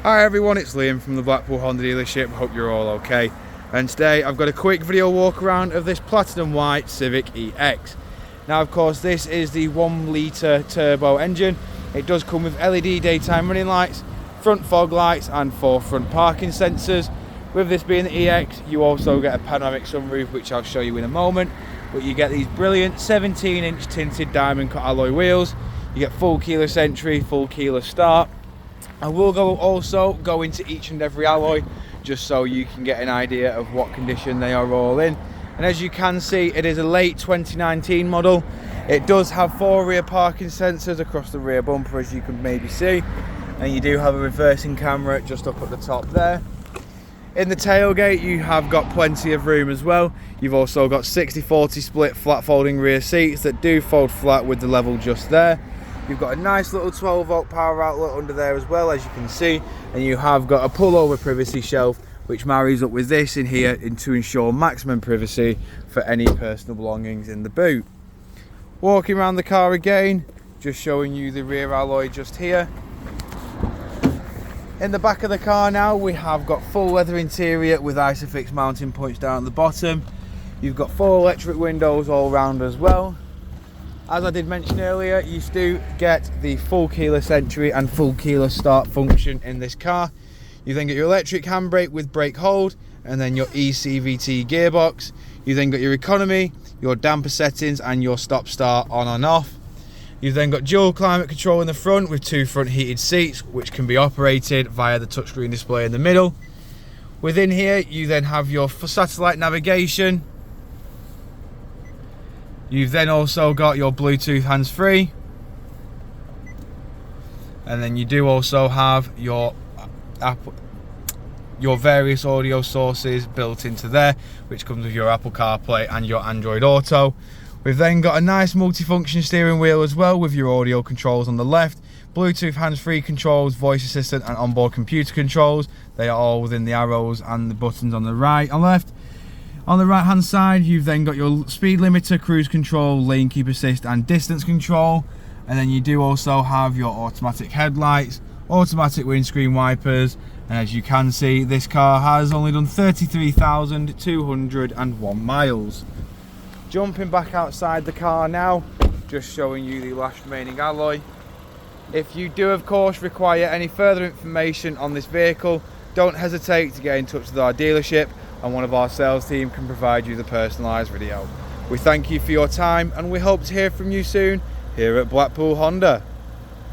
Hi everyone, it's Liam from the Blackpool Honda dealership. Hope you're all okay. And today I've got a quick video walk around of this platinum white Civic EX. Now of course this is the 1 litre turbo engine. It does come with LED daytime running lights, front fog lights and 4 front parking sensors. With this being the EX, you also get a panoramic sunroof, which I'll show you in a moment. But you get these brilliant 17-inch tinted diamond cut alloy wheels. You get full keyless entry, full keyless start. I will also go into each and every alloy just so you can get an idea of what condition they are all in. And as you can see, it is a late 2019 model. It does have 4 rear parking sensors across the rear bumper, as you can maybe see, and you do have a reversing camera just up at the top there. In the tailgate you have got plenty of room as well. You've also got 60-40 split flat folding rear seats that do fold flat with the level just there. You've got a nice little 12-volt power outlet under there as well, as you can see, and you have got a pull-over privacy shelf which marries up with this in here to ensure maximum privacy for any personal belongings in the boot. Walking around the car again, just showing you the rear alloy just here. In the back of the car now we have got full leather interior with Isofix mounting points down at the bottom. You've got 4 electric windows all round as well. As I did mention earlier, you do get the full keyless entry and full keyless start function in this car. You then get your electric handbrake with brake hold, and then your ECVT gearbox. You then got your economy, your damper settings and your stop start on and off. You've then got dual climate control in the front with 2 front heated seats, which can be operated via the touchscreen display in the middle. Within here you then have your satellite navigation. You've then also got your Bluetooth hands-free, and then you do also have your various audio sources built into there, which comes with your Apple CarPlay and your Android Auto. We've then got a nice multifunction steering wheel as well, with your audio controls on the left, Bluetooth hands-free controls, voice assistant and onboard computer controls. They are all within the arrows and the buttons on the right and left. On the right hand side you've then got your speed limiter, cruise control, lane keep assist and distance control, and then you do also have your automatic headlights, automatic windscreen wipers, and as you can see this car has only done 33,201 miles. Jumping back outside the car now, just showing you the last remaining alloy. If you do of course require any further information on this vehicle, don't hesitate to get in touch with our dealership, and one of our sales team can provide you the personalised video. We thank you for your time and we hope to hear from you soon here at Blackpool Honda.